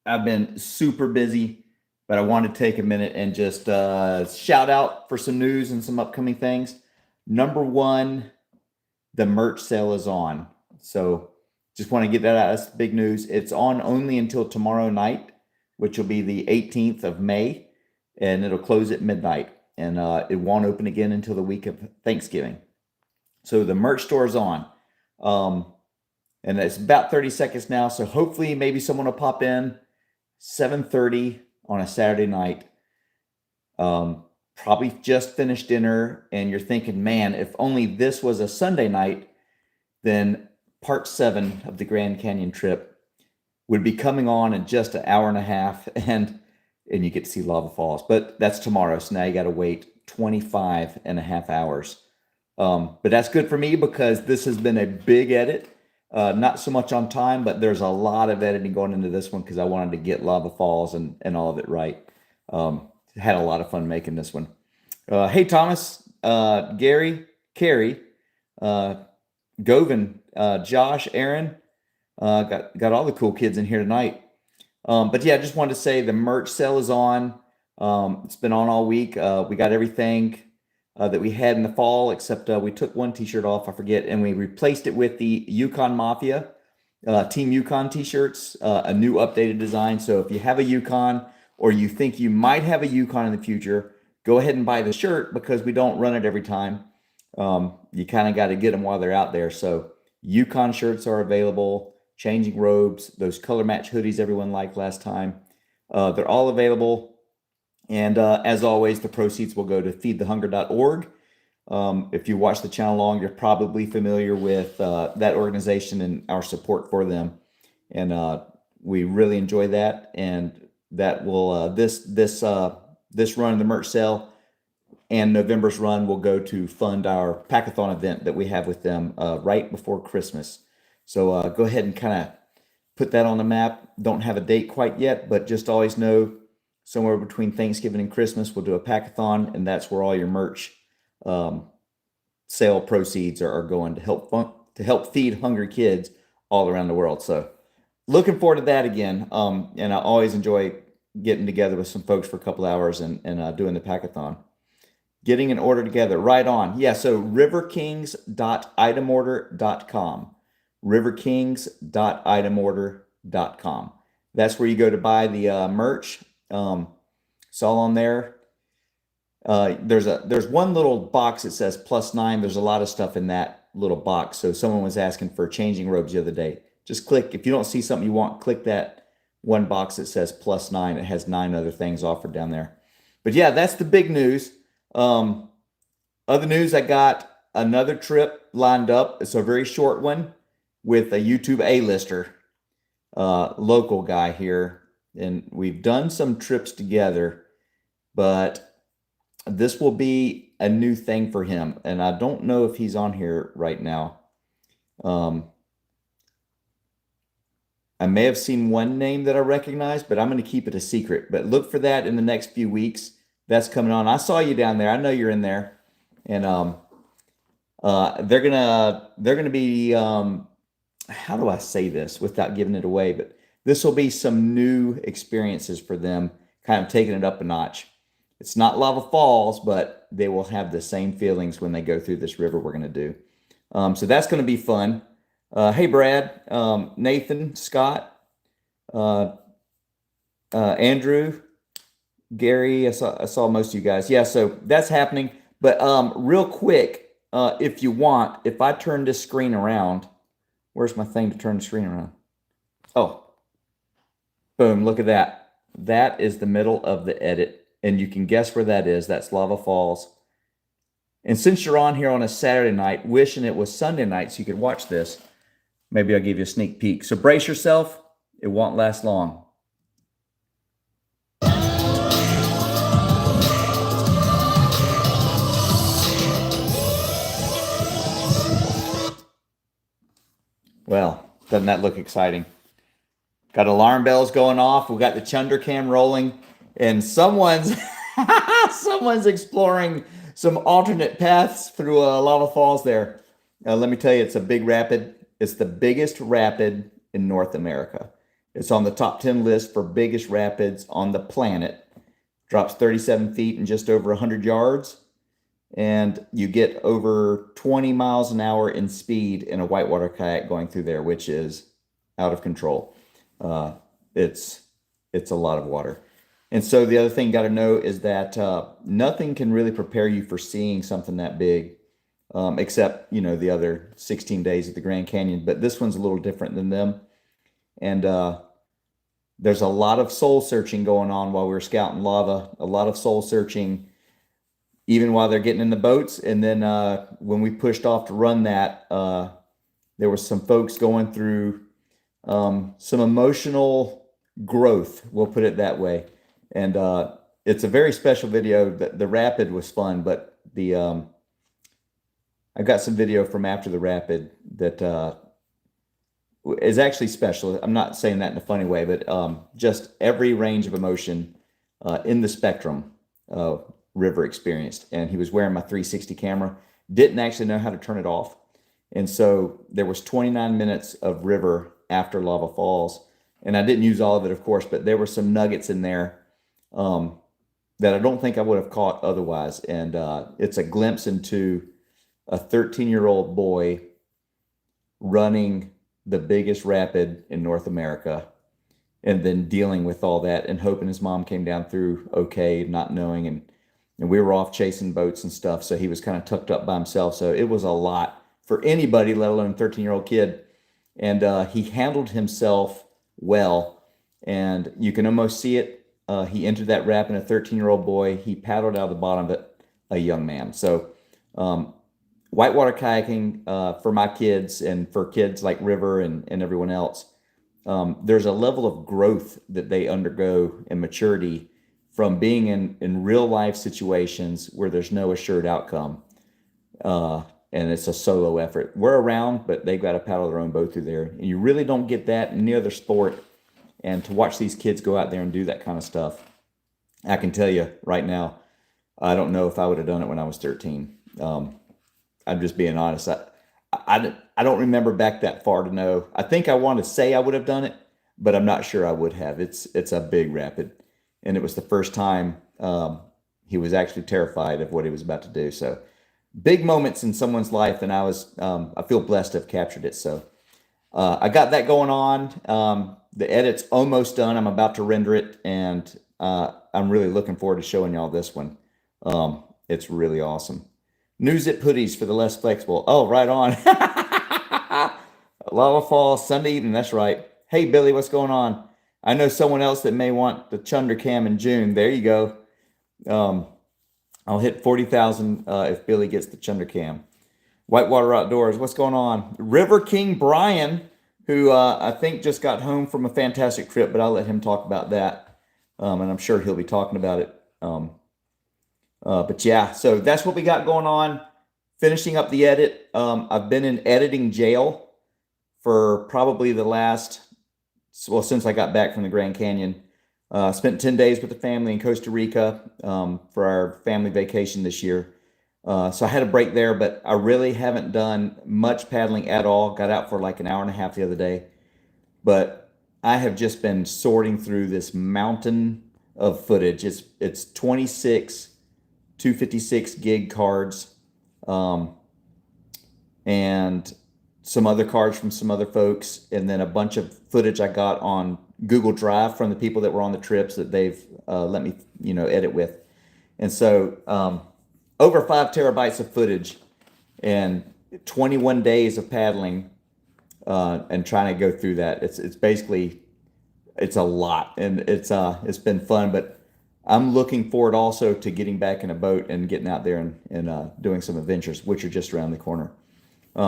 I've been super busy, but I wanted to take a minute and just shout out for some news and some upcoming things. Number one, the merch sale is on. So just want to get that out. That's big news. It's on only until tomorrow night, which will be the 18th of May, and it'll close at midnight. And it won't open again until the week of Thanksgiving. So the merch store is on. Um, and it's about 30 seconds now. So hopefully maybe someone will pop in 7:30 on a Saturday night. Probably just finished dinner and you're thinking, man, if only this was a Sunday night, then part 7 of the Grand Canyon trip would be coming on in just an hour and a half and you get to see Lava Falls. But that's tomorrow, so now you got to wait 25 and a half hours. But that's good for me because this has been a big edit. Not so much on time, but there's a lot of editing going into this one because I wanted to get Lava Falls and all of it right. Had a lot of fun making this one. Hey, Thomas, Gary, Carrie, Govin, Josh, Aaron, got all the cool kids in here tonight. But yeah, I just wanted to say the merch sale is on. It's been on all week. We got everything that we had in the fall, except we took one T-shirt off, I forget, and we replaced it with the Yukon Mafia Team Yukon T-shirts, a new updated design. So if you have a Yukon or you think you might have a Yukon in the future, go ahead and buy the shirt because we don't run it every time. You kind of got to get them while they're out there. So Yukon shirts are available, changing robes, those color match hoodies everyone liked last time. They're all available. And as always, the proceeds will go to feedthehunger.org. If you watch the channel long, you're probably familiar with that organization and our support for them. And we really enjoy that. And that will this run of the merch sale and November's run will go to fund our Packathon event that we have with them right before Christmas. So go ahead and kind of put that on the map. Don't have a date quite yet, but just always know somewhere between Thanksgiving and Christmas, we'll do a Packathon, and that's where all your merch sale proceeds are going to help feed hungry kids all around the world. So looking forward to that again. And I always enjoy getting together with some folks for a couple hours and doing the Packathon. Getting an order together. Right on. Yeah, so riverkings.itemorder.com. riverkings.itemorder.com. That's where you go to buy the merch. It's all on there. There's one little box that says +9. There's a lot of stuff in that little box. So someone was asking for changing robes the other day. Just click, if you don't see something you want, click that one box that says +9. It has 9 other things offered down there. But yeah, that's the big news. Other news, I got another trip lined up. It's a very short one with a YouTube A-lister, local guy here. And we've done some trips together, but this will be a new thing for him. And I don't know if he's on here right now. I may have seen one name that I recognize, but I'm going to keep it a secret. But look for that in the next few weeks. That's coming on. I saw you down there. I know you're in there. And they're gonna be how do I say this without giving it away? But this will be some new experiences for them, kind of taking it up a notch. It's not Lava Falls, but they will have the same feelings when they go through this river we're going to do. So that's going to be fun. Hey, Brad, Nathan, Scott, Andrew, Gary, I saw most of you guys. Yeah, so that's happening. But real quick, if you want, if I turn this screen around, where's my thing to turn the screen around? Oh, boom, look at that. That is the middle of the edit, and you can guess where that is. That's Lava Falls. And since you're on here on a Saturday night, wishing it was Sunday night so you could watch this, maybe I'll give you a sneak peek. So brace yourself. It won't last long. Well, doesn't that look exciting? Got alarm bells going off. We got the Chunder cam rolling, and someone's exploring some alternate paths through Lava Falls there. Let me tell you, it's a big rapid. It's the biggest rapid in North America. It's on the top 10 list for biggest rapids on the planet. Drops 37 feet in just over 100 yards. And you get over 20 miles an hour in speed in a whitewater kayak going through there, which is out of control. Uh, it's it's a lot of water. And so the other thing you got to know is that nothing can really prepare you for seeing something that big, except the other 16 days at the Grand Canyon. But this one's a little different than them, and there's a lot of soul searching going on while we were scouting lava. A lot of soul searching, even while they're getting in the boats. And then when we pushed off to run that, there was some folks going through some emotional growth. We'll put it that way. And it's a very special video. The rapid was fun, but I got some video from after the rapid that is actually special. I'm not saying that in a funny way, but just every range of emotion in the spectrum River experienced. And he was wearing my 360 camera, didn't actually know how to turn it off. And so there was 29 minutes of River after Lava Falls. And I didn't use all of it, of course, but there were some nuggets in there that I don't think I would have caught otherwise. And it's a glimpse into a 13-year-old boy running the biggest rapid in North America, and then dealing with all that and hoping his mom came down through okay, not knowing. And we were off chasing boats and stuff. So he was kind of tucked up by himself. So it was a lot for anybody, let alone a 13-year-old kid. And he handled himself well. And you can almost see it. He entered that rapid, a 13-year-old boy. He paddled out of the bottom of it, a young man. So whitewater kayaking for my kids and for kids like River and everyone else, there's a level of growth that they undergo and maturity from being in real life situations where there's no assured outcome. And it's a solo effort. We're around, but they've got to paddle their own boat through there. And you really don't get that in any other sport. And to watch these kids go out there and do that kind of stuff, I can tell you right now, I don't know if I would have done it when I was 13. I'm just being honest. I don't remember back that far to know. I think I want to say I would have done it, but I'm not sure I would have. It's a big rapid, and it was the first time he was actually terrified of what he was about to do. So big moments in someone's life, and I feel blessed to have captured it. So I got that going on. The edit's almost done. I'm about to render it, and I'm really looking forward to showing y'all this one. It's really awesome. New zip hoodies for the less flexible. Oh, right on. Lava Falls, Sunday evening. That's right. Hey, Billy, what's going on? I know someone else that may want the Chunder Cam in June. There you go. I'll hit 40,000 if Billy gets the Chunder Cam. Whitewater Outdoors, what's going on? River King Brian, who I think just got home from a fantastic trip, but I'll let him talk about that. And I'm sure he'll be talking about it. But yeah, so that's what we got going on. Finishing up the edit. I've been in editing jail for probably since I got back from the Grand Canyon. Spent 10 days with the family in Costa Rica for our family vacation this year. So I had a break there, but I really haven't done much paddling at all. Got out for like an hour and a half the other day. But I have just been sorting through this mountain of footage. It's 26 256 gig cards, and some other cards from some other folks, and then a bunch of footage I got on Google Drive from the people that were on the trips that they've let me, edit with. And so over 5 terabytes of footage and 21 days of paddling and trying to go through that. It's basically, it's a lot, and it's been fun, but I'm looking forward also to getting back in a boat and getting out there and doing some adventures, which are just around the corner.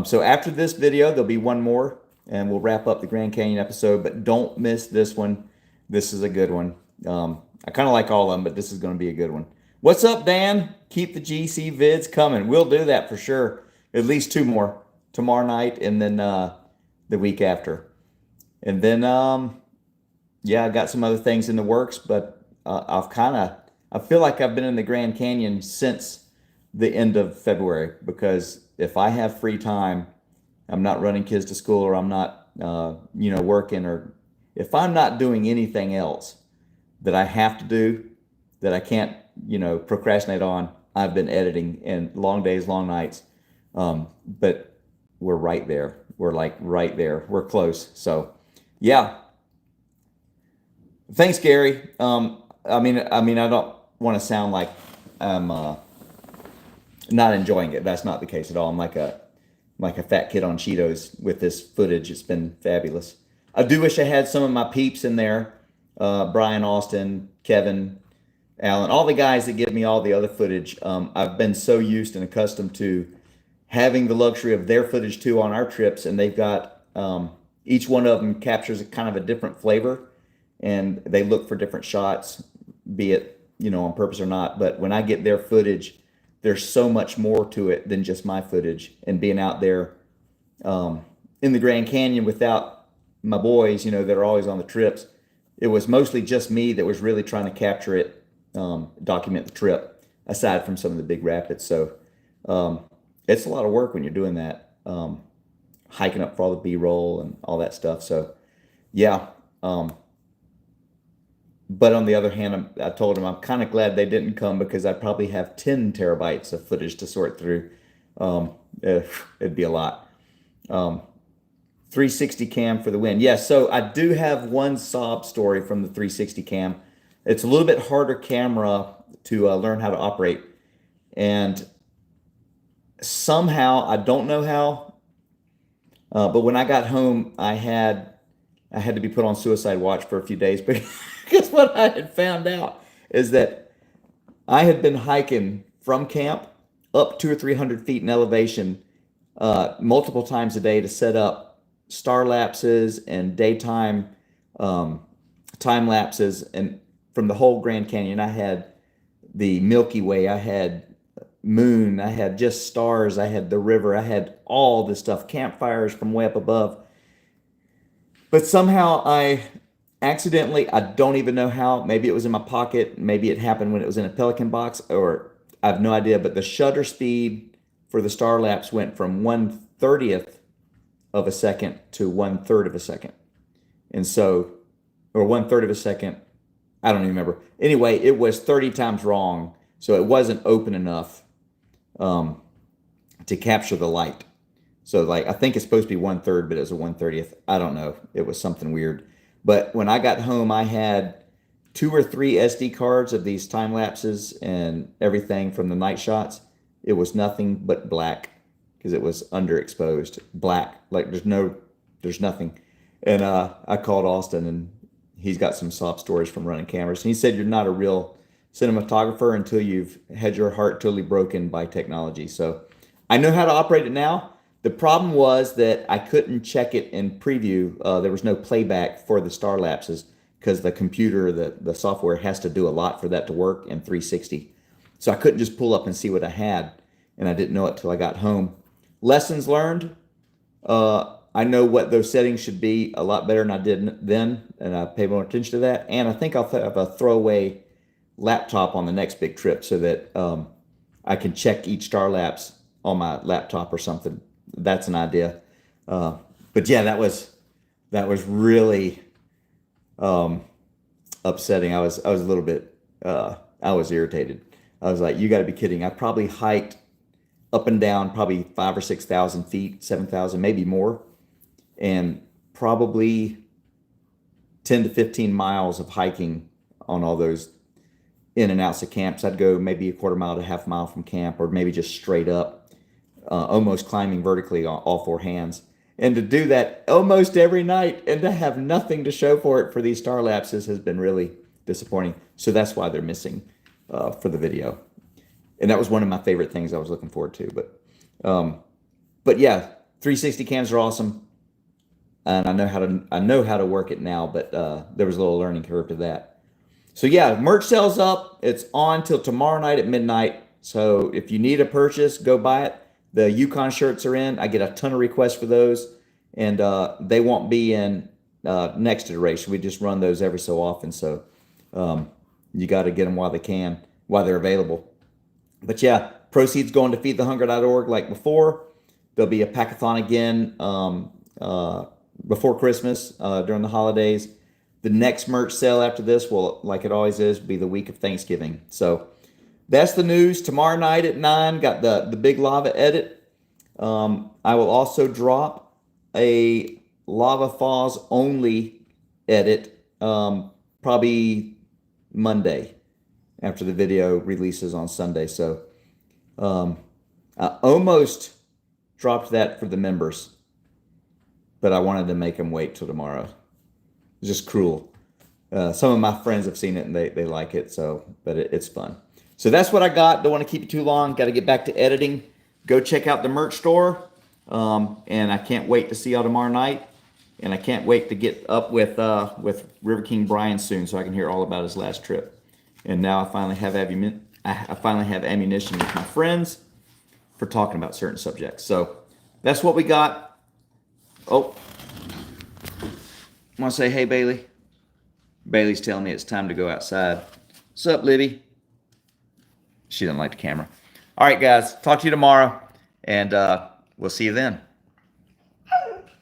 So after this video, there'll be one more, and we'll wrap up the Grand Canyon episode, but don't miss this one. This is a good one. I kind of like all of them, but this is going to be a good one. What's up, Dan? Keep the GC vids coming. We'll do that for sure. At least 2 more. Tomorrow night and then the week after. And then, yeah, I got some other things in the works, but I feel like I've been in the Grand Canyon since the end of February, because if I have free time, I'm not running kids to school, or I'm not, working, or if I'm not doing anything else that I have to do, that I can't, procrastinate on, I've been editing and long days, long nights. But we're right there. We're like right there. We're close. So, yeah. Thanks, Gary. I don't want to sound like I'm not enjoying it. That's not the case at all. I'm like a fat kid on Cheetos with this footage. It's been fabulous. I do wish I had some of my peeps in there. Brian Austin, Kevin, Alan, all the guys that give me all the other footage. I've been so used and accustomed to having the luxury of their footage too on our trips, and they've got each one of them captures a kind of a different flavor, and they look for different shots, be it on purpose or not. But when I get their footage, there's so much more to it than just my footage. And being out there in the Grand Canyon without my boys, that are always on the trips, it was mostly just me that was really trying to capture it, document the trip, aside from some of the big rapids. So it's a lot of work when you're doing that, hiking up for all the B-roll and all that stuff. So yeah. But on the other hand, I told him I'm kind of glad they didn't come because I'd probably have 10 terabytes of footage to sort through. It'd be a lot. 360 cam for the win. Yes, so I do have one sob story from the 360 cam. It's a little bit harder camera to learn how to operate. And somehow, I don't know how, but when I got home, I had to be put on suicide watch for a few days because what I had found out is that I had been hiking from camp up 200 or 300 feet in elevation multiple times a day to set up star lapses and daytime time lapses. And from the whole Grand Canyon, I had the Milky Way, I had moon, I had just stars, I had the river, I had all this stuff, campfires from way up above. But somehow I accidentally, I don't even know how, maybe it was in my pocket, maybe it happened when it was in a Pelican box, or I have no idea, but the shutter speed for the star lapse went from 1/30th of a second to 1/3 of a second. And so, or 1/3 of a second, I don't even remember. Anyway, it was 30 times wrong. So it wasn't open enough um, to capture the light. So like I think it's supposed to be 1/3, but it was a 1/30th. I don't know. It was something weird. But when I got home, I had 2 or 3 SD cards of these time lapses and everything from the night shots. It was nothing but black because it was underexposed. Black. Like there's nothing. And I called Austin and he's got some sob stories from running cameras. And he said you're not a real cinematographer until you've had your heart totally broken by technology. So I know how to operate it now. The problem was that I couldn't check it in preview. There was no playback for the star lapses because the computer, the software has to do a lot for that to work in 360. So I couldn't just pull up and see what I had, and I didn't know it till I got home. Lessons learned. I know what those settings should be a lot better than I did then, and I pay more attention to that. And I think I'll have a throwaway laptop on the next big trip so that I can check each star lapse on my laptop or something. That's an idea. But yeah, that was really upsetting. I was a little bit I was irritated. I was like, you got to be kidding! I probably hiked up and down probably 5 or 6 thousand feet, 7,000, maybe more, and probably 10 to 15 miles of hiking on all those in and outs of camps. I'd go maybe a quarter mile to half mile from camp, or maybe just straight up, almost climbing vertically on all 4 hands. And to do that almost every night and to have nothing to show for it for these star lapses has been really disappointing. So that's why they're missing for the video. And that was one of my favorite things I was looking forward to. But yeah, 360 cams are awesome, and I know how to work it now. But there was a little learning curve to that. So yeah, merch sales up. It's on till tomorrow night at midnight. So if you need a purchase, go buy it. The Yukon shirts are in. I get a ton of requests for those, and they won't be in next iteration. We just run those every so often. So you got to get them while they can, while they're available. But yeah, proceeds going to feedthehunger.org like before. There'll be a packathon again before Christmas during the holidays. the next merch sale after this will, like it always is, be the week of Thanksgiving. So that's the news. Tomorrow night at 9, got the big lava edit. I will also drop a Lava Falls only edit probably Monday after the video releases on Sunday. So I almost dropped that for the members, but I wanted to make them wait till tomorrow. It's just cruel. Some of my friends have seen it and they like it, so but it's fun. So that's what I got. Don't want to keep you too long. Got to get back to editing. Go check out the merch store. And I can't wait to see y'all tomorrow night. And I can't wait to get up with River King Brian soon, so I can hear all about his last trip. And now I finally have ammunition with my friends for talking about certain subjects. So that's what we got. Oh, I want to say, hey, Bailey. Bailey's telling me it's time to go outside. What's up, Libby? She doesn't like the camera. All right, guys. Talk to you tomorrow, and we'll see you then.